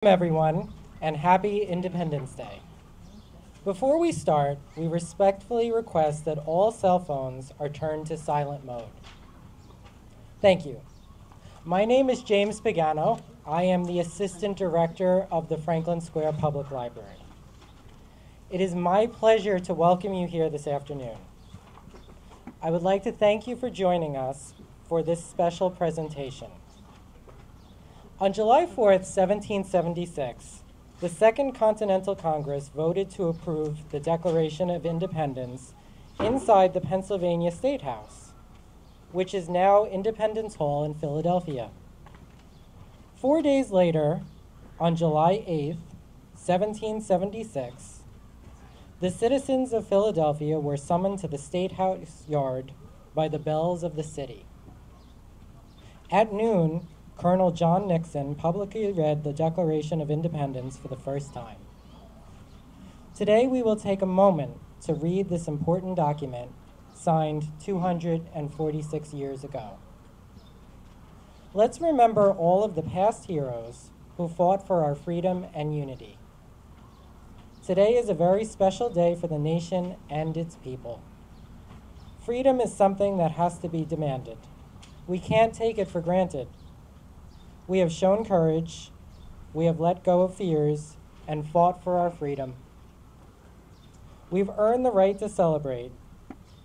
Everyone, and happy Independence Day. Before we start, we respectfully request that all cell phones are turned to silent mode. Thank you. My name is James Pagano. I am the Assistant Director of the Franklin Square Public Library. It is my pleasure to welcome you here this afternoon. I would like to thank you for joining us for this special presentation. On July 4th, 1776, the Second Continental Congress voted to approve the Declaration of Independence inside the Pennsylvania State House, which is now Independence Hall in Philadelphia. 4 days later, on July 8th, 1776, the citizens of Philadelphia were summoned to the State House yard by the bells of the city. At noon, Colonel John Nixon publicly read the Declaration of Independence for the first time. Today, we will take a moment to read this important document signed 246 years ago. Let's remember all of the past heroes who fought for our freedom and unity. Today is a very special day for the nation and its people. Freedom is something that has to be demanded. We can't take it for granted. We have shown courage, we have let go of fears, and fought for our freedom. We've earned the right to celebrate,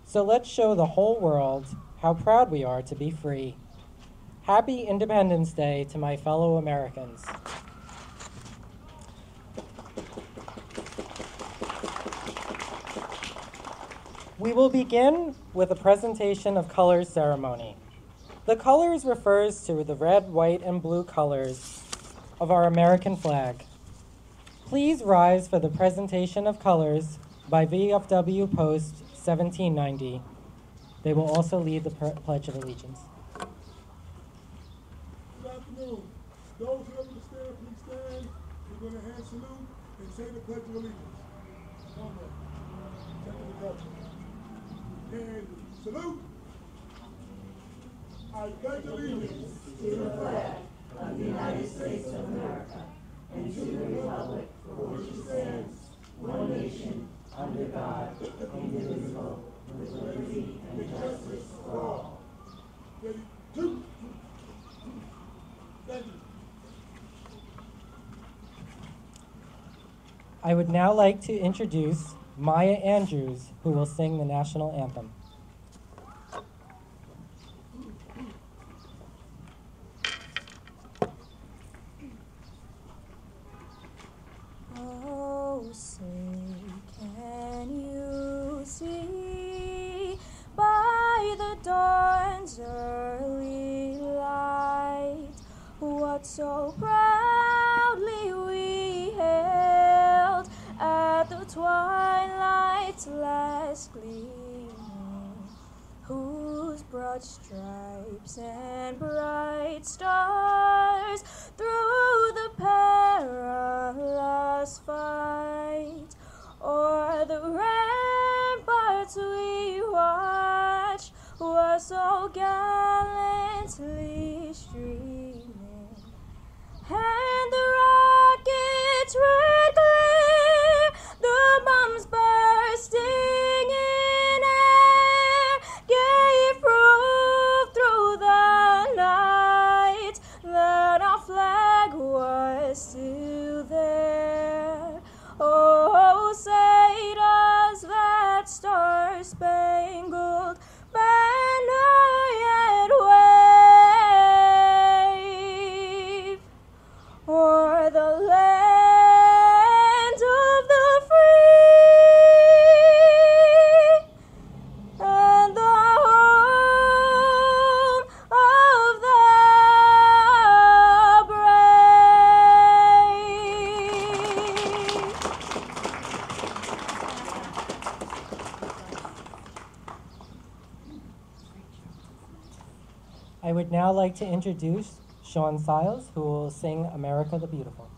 so let's show the whole world how proud we are to be free. Happy Independence Day to my fellow Americans. We will begin with a presentation of colors ceremony. The colors refers to the red, white, and blue colors of our American flag. Please rise for the presentation of colors by VFW Post 1790. They will also lead the Pledge of Allegiance. Good afternoon. Those who are able to stand, please stand. We're going to hand salute and say the Pledge of Allegiance. One more. Second to go. And salute. I pledge allegiance to the flag of the United States of America and to the republic for which it stands, one nation, under God, indivisible, with liberty and justice for all. Ready? Two. Thank you. I would now like to introduce Maya Andrews, who will sing the national anthem. Oh, say, can you see by the dawn's early light what so proudly we hailed at the twilight's last gleaming, whose broad stripes and bright stars through the perilous fight o'er the ramparts we watched were so gallantly streaming, and the rockets' red glare, the bombs bursting in air, gave proof through the night that our flag was still there. Oh, say does that star-spangled banner yet wave o'er the land of the free and the home of the brave. I would now like to introduce Sean Siles, who will sing America the Beautiful.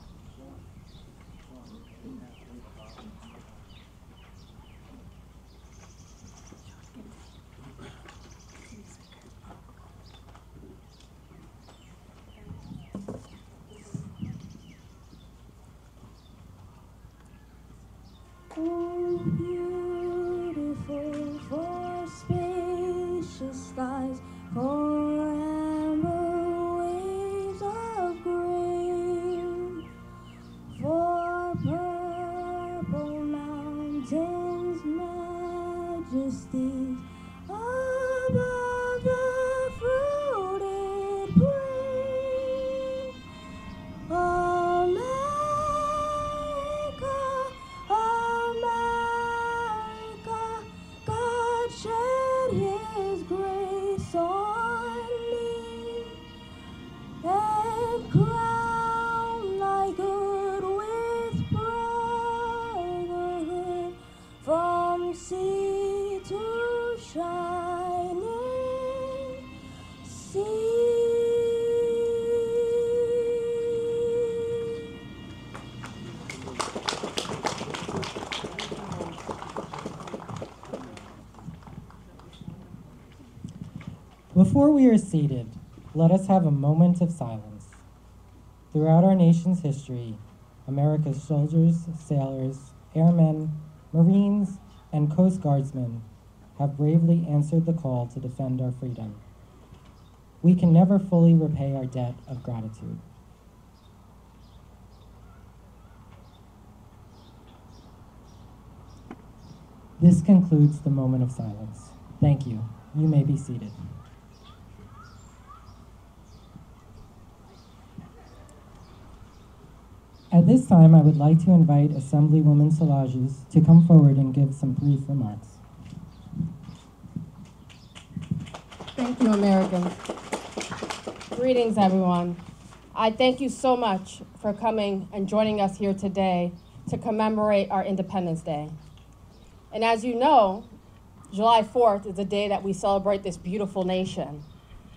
Oh, beautiful for spacious skies, for amber waves of green, for purple mountains, majesties above the fruited plain. America, America, God shed His grace on me and crown thy good with brotherhood from sea to shining sea. Before we are seated, let us have a moment of silence. Throughout our nation's history, America's soldiers, sailors, airmen, Marines, and Coast Guardsmen have bravely answered the call to defend our freedom. We can never fully repay our debt of gratitude. This concludes the moment of silence. Thank you. You may be seated. At this time, I would like to invite Assemblywoman Szilagyi to come forward and give some brief remarks. Thank you, Americans. Greetings, everyone. I thank you so much for coming and joining us here today to commemorate our Independence Day. And as you know, July 4th is the day that we celebrate this beautiful nation.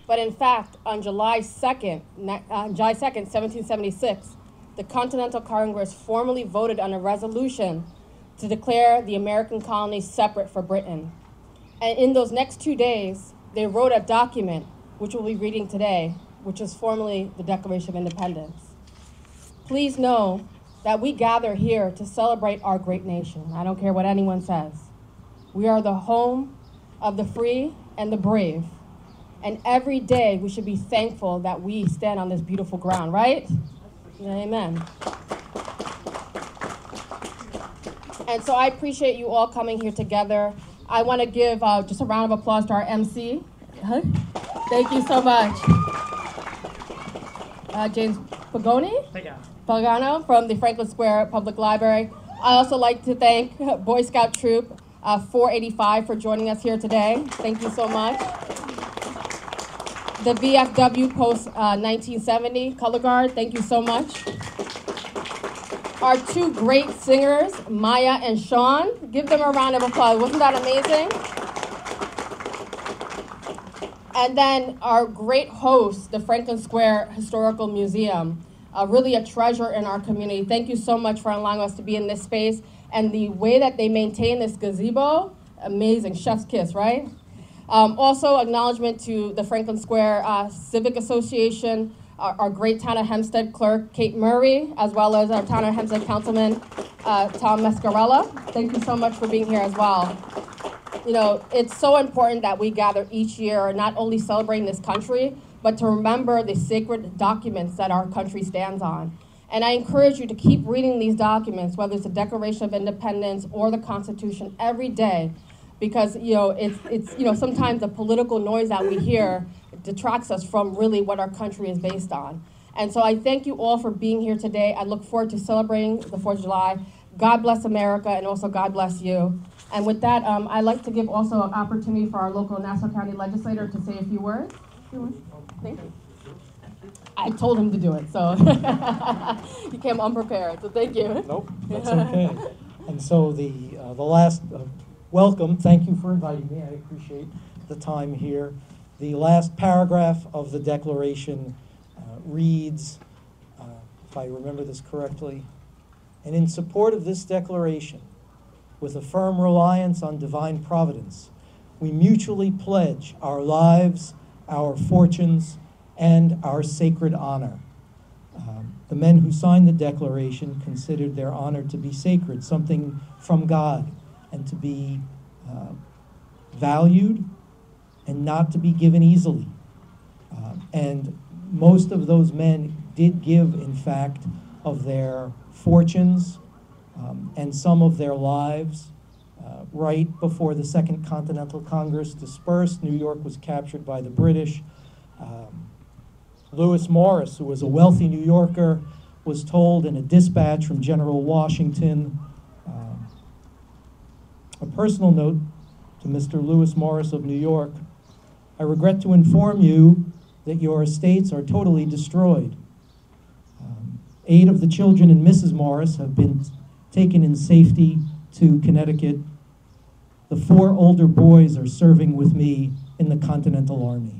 But in fact, on July 2nd, 1776, the Continental Congress formally voted on a resolution to declare the American colonies separate from Britain. And in those next 2 days, they wrote a document, which we'll be reading today, which is formally the Declaration of Independence. Please know that we gather here to celebrate our great nation. I don't care what anyone says. We are the home of the free and the brave. And every day we should be thankful that we stand on this beautiful ground, right? Amen. And so I appreciate you all coming here together. I want to give just a round of applause to our MC. Thank you so much. James Pagano from the Franklin Square Public Library. I also like to thank Boy Scout Troop 485 for joining us here today. Thank you so much. The VFW Post 1970 Color Guard, thank you so much. Our two great singers, Maya and Sean. Give them a round of applause. Wasn't that amazing? And then our great host, the Franklin Square Historical Museum, really a treasure in our community. Thank you so much for allowing us to be in this space. And the way that they maintain this gazebo, amazing, chef's kiss, right? Also, acknowledgement to the Franklin Square Civic Association, our great Town of Hempstead clerk, Kate Murray, as well as our Town of Hempstead Councilman, Tom Mascarella. Thank you so much for being here as well. You know, it's so important that we gather each year, not only celebrating this country, but to remember the sacred documents that our country stands on. And I encourage you to keep reading these documents, whether it's the Declaration of Independence or the Constitution, every day, because it's sometimes the political noise that we hear detracts us from really what our country is based on. And so I thank you all for being here today. I look forward to celebrating the 4th of July. God bless America, and also God bless you. And with that, I'd like to give also an opportunity for our local Nassau County legislator to say a few words. Thank you. I told him to do it, so he came unprepared, so thank you. Nope, that's okay. And so the last welcome, thank you for inviting me. I appreciate the time here. The last paragraph of the Declaration reads, if I remember this correctly, and in support of this Declaration, with a firm reliance on divine providence, we mutually pledge our lives, our fortunes, and our sacred honor. The men who signed the Declaration considered their honor to be sacred, something from God, and to be valued and not to be given easily. And most of those men did give, in fact, of their fortunes and some of their lives. Right before the Second Continental Congress dispersed, New York was captured by the British. Lewis Morris, who was a wealthy New Yorker, was told in a dispatch from General Washington, a personal note to Mr. Lewis Morris of New York, "I regret to inform you that your estates are totally destroyed. 8 of the children in Mrs. Morris have been taken in safety to Connecticut. The 4 older boys are serving with me in the Continental Army."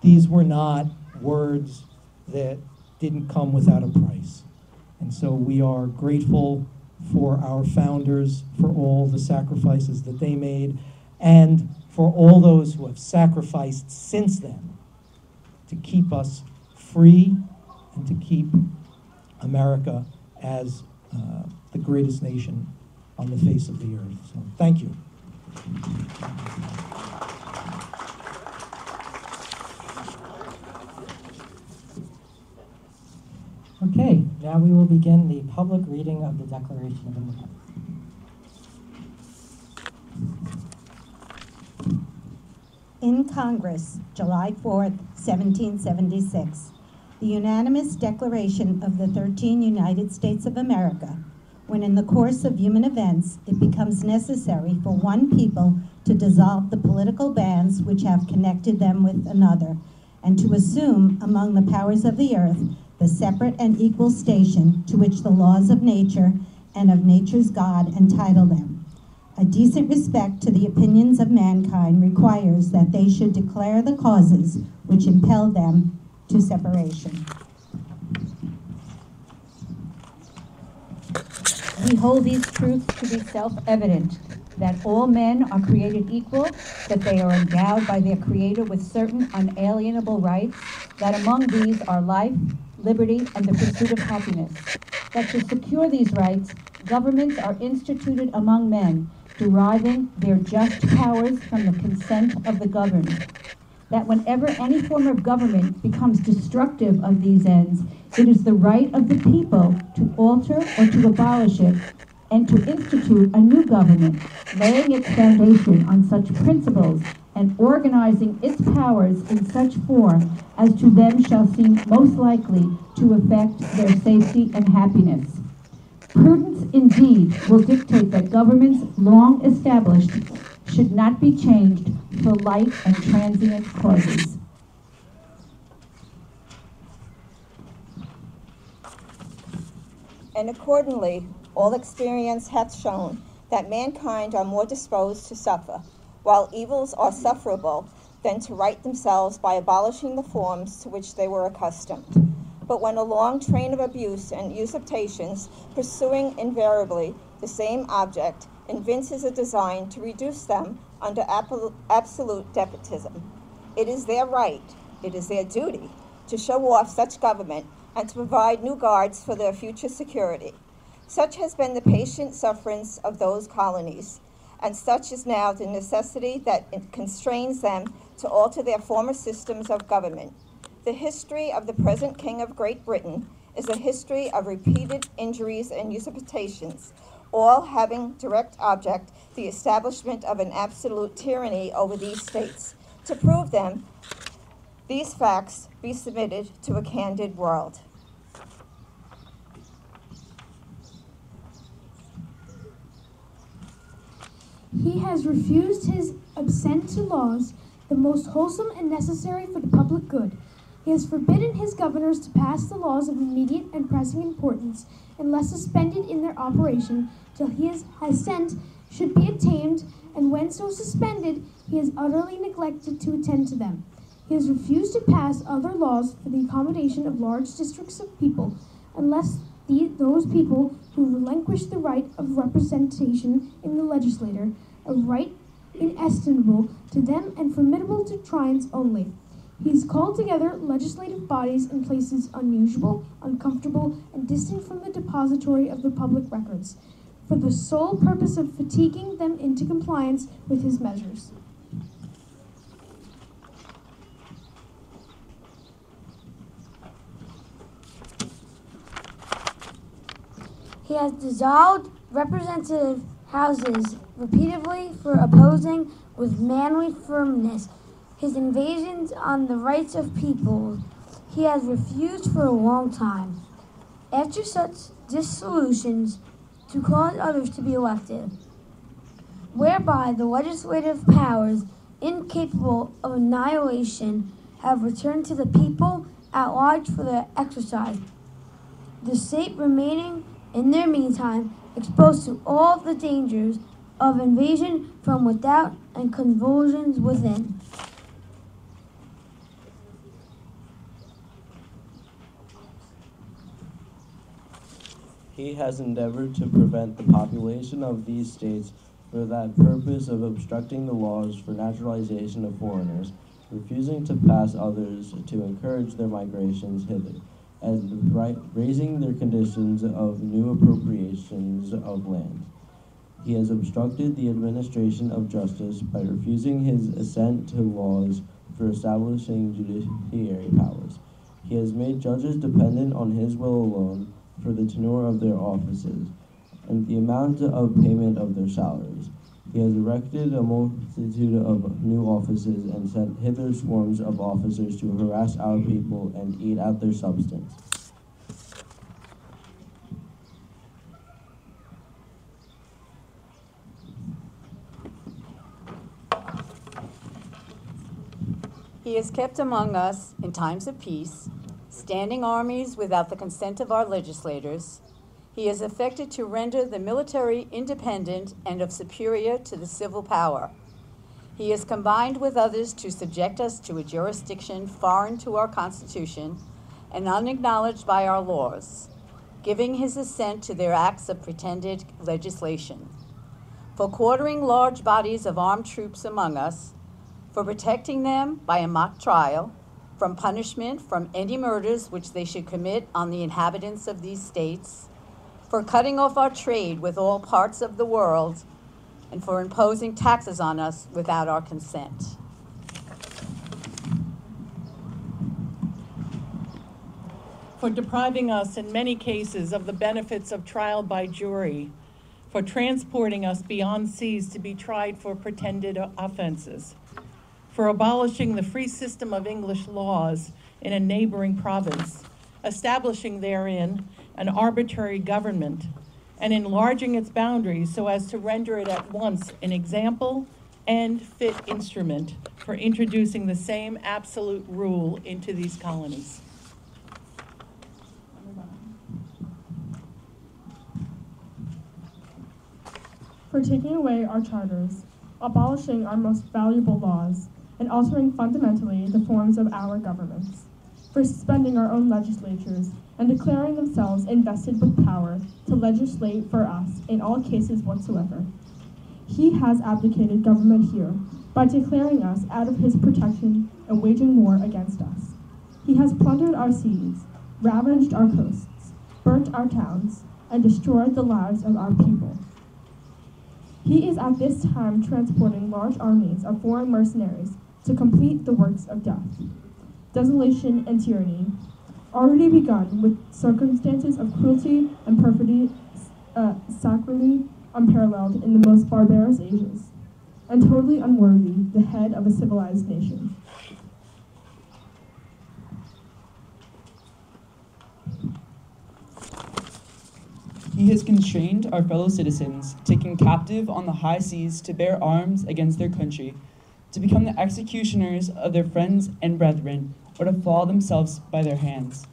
These were not words that didn't come without a price. And so we are grateful for our founders, for all the sacrifices that they made, and for all those who have sacrificed since then to keep us free and to keep America as the greatest nation on the face of the earth. So thank you. Okay, now we will begin the public reading of the Declaration of Independence. In Congress, July 4th, 1776, the unanimous declaration of the 13 United States of America, when in the course of human events it becomes necessary for one people to dissolve the political bands which have connected them with another, and to assume among the powers of the earth the separate and equal station to which the laws of nature and of nature's God entitle them. A decent respect to the opinions of mankind requires that they should declare the causes which impelled them to separation. We hold these truths to be self-evident, that all men are created equal, that they are endowed by their Creator with certain unalienable rights, that among these are life, liberty, and the pursuit of happiness, that to secure these rights, governments are instituted among men, deriving their just powers from the consent of the governed, that whenever any form of government becomes destructive of these ends, it is the right of the people to alter or to abolish it, and to institute a new government, laying its foundation on such principles and organizing its powers in such form as to them shall seem most likely to affect their safety and happiness. Prudence indeed will dictate that governments long established should not be changed for light and transient causes. And accordingly, all experience hath shown that mankind are more disposed to suffer, while evils are sufferable, than to right themselves by abolishing the forms to which they were accustomed. But when a long train of abuse and usurpations, pursuing invariably the same object, evinces a design to reduce them under absolute despotism, it is their right, it is their duty, to show off such government and to provide new guards for their future security. Such has been the patient sufferance of those colonies, and such is now the necessity that constrains them to alter their former systems of government. The history of the present King of Great Britain is a history of repeated injuries and usurpations, all having direct object the establishment of an absolute tyranny over these states. To prove them, these facts be submitted to a candid world. He has refused his assent to laws, the most wholesome and necessary for the public good. He has forbidden his governors to pass the laws of immediate and pressing importance, unless suspended in their operation till his assent should be obtained, and when so suspended, he has utterly neglected to attend to them. He has refused to pass other laws for the accommodation of large districts of people, unless those people who relinquish the right of representation in the legislature, a right inestimable to them and formidable to tyrants only. He's called together legislative bodies in places unusual, uncomfortable, and distant from the depository of the public records, for the sole purpose of fatiguing them into compliance with his measures. He has dissolved representative houses repeatedly for opposing with manly firmness his invasions on the rights of peoples. He has refused for a long time, after such dissolutions, to cause others to be elected, whereby the legislative powers, incapable of annihilation, have returned to the people at large for their exercise, the state remaining in their meantime exposed to all the dangers of invasion from without and convulsions within. He has endeavored to prevent the population of these states for that purpose of obstructing the laws for naturalization of foreigners, refusing to pass others to encourage their migrations hither, and raising their conditions of new appropriations of land. He has obstructed the administration of justice by refusing his assent to laws for establishing judiciary powers. He has made judges dependent on his will alone for the tenure of their offices and the amount of payment of their salaries. He has erected a multitude of new offices and sent hither swarms of officers to harass our people and eat out their substance. He is kept among us in times of peace, standing armies without the consent of our legislators. He is affected to render the military independent and of superior to the civil power. He is combined with others to subject us to a jurisdiction foreign to our Constitution and unacknowledged by our laws, giving his assent to their acts of pretended legislation, for quartering large bodies of armed troops among us, for protecting them by a mock trial, from punishment from any murders which they should commit on the inhabitants of these states, for cutting off our trade with all parts of the world, and for imposing taxes on us without our consent. For depriving us in many cases of the benefits of trial by jury, for transporting us beyond seas to be tried for pretended offenses, for abolishing the free system of English laws in a neighboring province, establishing therein an arbitrary government, and enlarging its boundaries so as to render it at once an example and fit instrument for introducing the same absolute rule into these colonies. For taking away our charters, abolishing our most valuable laws, and altering fundamentally the forms of our governments, for suspending our own legislatures and declaring themselves invested with power to legislate for us in all cases whatsoever. He has abdicated government here by declaring us out of his protection and waging war against us. He has plundered our seas, ravaged our coasts, burnt our towns, and destroyed the lives of our people. He is at this time transporting large armies of foreign mercenaries to complete the works of death, desolation, and tyranny, already begun with circumstances of cruelty and perfidy sacrally unparalleled in the most barbarous ages, and totally unworthy the head of a civilized nation. He has constrained our fellow citizens, taken captive on the high seas to bear arms against their country, to become the executioners of their friends and brethren, or to fall themselves by their hands.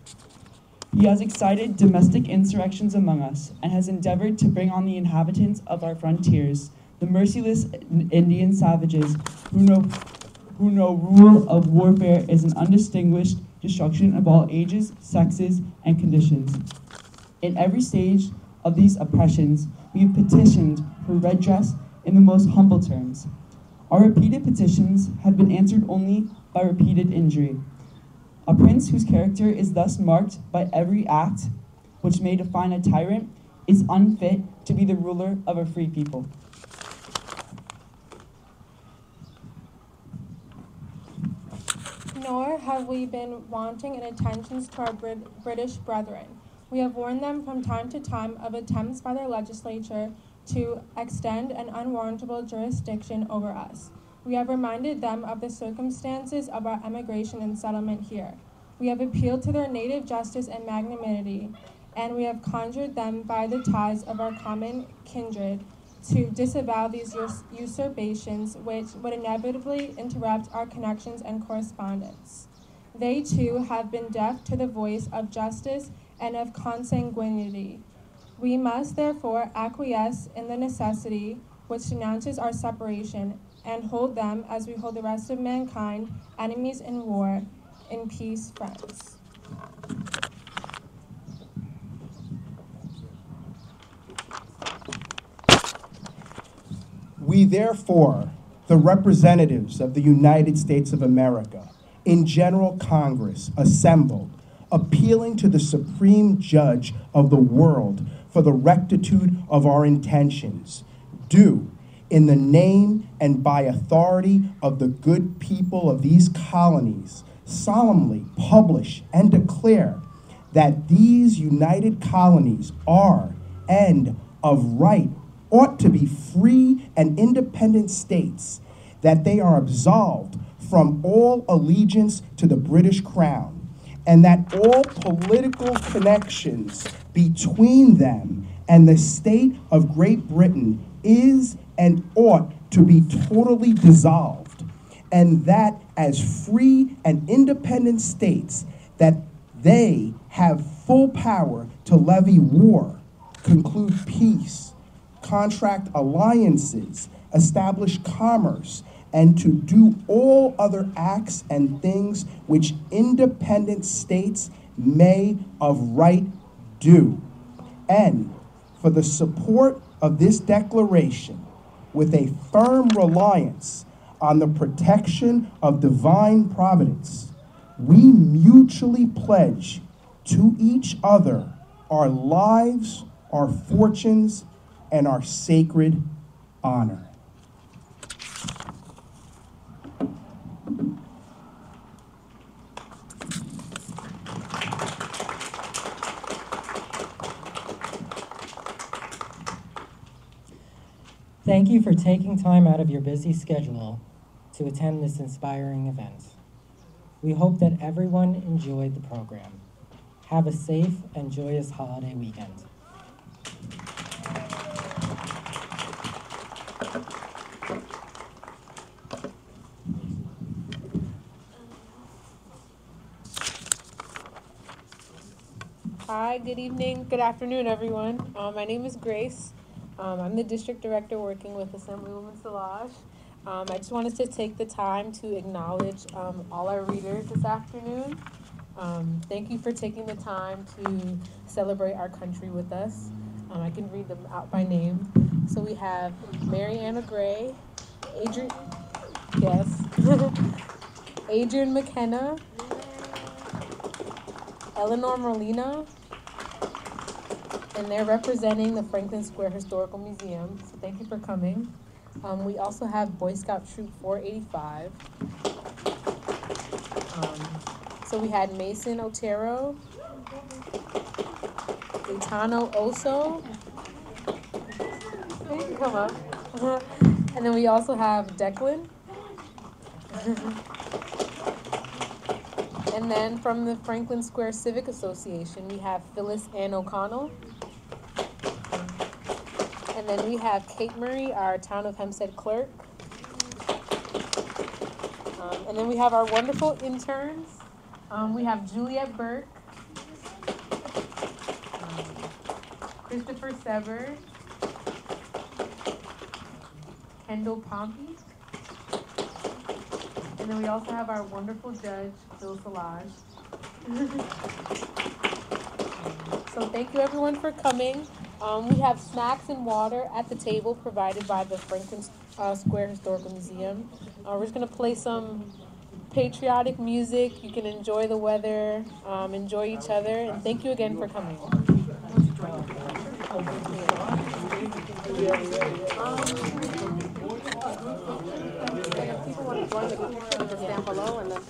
He has excited domestic insurrections among us, and has endeavored to bring on the inhabitants of our frontiers the merciless Indian savages who know rule of warfare is an undistinguished destruction of all ages, sexes, and conditions. In every stage of these oppressions, we have petitioned for redress in the most humble terms. Our repeated petitions have been answered only by repeated injury. A prince whose character is thus marked by every act which may define a tyrant is unfit to be the ruler of a free people. Nor have we been wanting in attentions to our British brethren. We have warned them from time to time of attempts by their legislature to extend an unwarrantable jurisdiction over us. We have reminded them of the circumstances of our emigration and settlement here. We have appealed to their native justice and magnanimity, and we have conjured them by the ties of our common kindred to disavow these usurpations which would inevitably interrupt our connections and correspondence. They too have been deaf to the voice of justice and of consanguinity. We must therefore acquiesce in the necessity which denounces our separation and hold them, as we hold the rest of mankind, enemies in war, in peace, friends. We therefore, the representatives of the United States of America, in General Congress assembled, appealing to the Supreme Judge of the world for the rectitude of our intentions, do, in the name and by authority of the good people of these colonies, solemnly publish and declare that these united colonies are, and of right, ought to be free and independent states, that they are absolved from all allegiance to the British Crown, and that all political connections between them and the state of Great Britain is and ought to be totally dissolved, and that as free and independent states, that they have full power to levy war, conclude peace, contract alliances, establish commerce, and to do all other acts and things which independent states may of right do. And for the support of this declaration, with a firm reliance on the protection of divine providence, we mutually pledge to each other our lives, our fortunes, and our sacred honor. Thank you for taking time out of your busy schedule to attend this inspiring event. We hope that everyone enjoyed the program. Have a safe and joyous holiday weekend. Hi, good evening, good afternoon, everyone. My name is Grace. I'm the district director working with Assemblywoman Szilagyi. I just wanted to take the time to acknowledge all our readers this afternoon. Thank you for taking the time to celebrate our country with us. I can read them out by name. So we have Mariana Gray, Adrian McKenna, Eleanor Molina, and they're representing the Franklin Square Historical Museum, so thank you for coming. We also have Boy Scout Troop 485. So we had Mason Otero, Gaetano Oso, you can come up. And then we also have Declan. And then from the Franklin Square Civic Association, we have Phyllis Ann O'Connell. And then we have Kate Murray, our Town of Hempstead clerk. And then we have our wonderful interns. We have Juliet Burke, Christopher Sever, Kendall Pompey. And then we also have our wonderful judge, Bill Szilagyi. So thank you everyone for coming. We have snacks and water at the table provided by the Franklin Square Historical Museum. We're just gonna play some patriotic music. You can enjoy the weather, enjoy each other, and thank you again for coming. If people want to join, they can stand below and then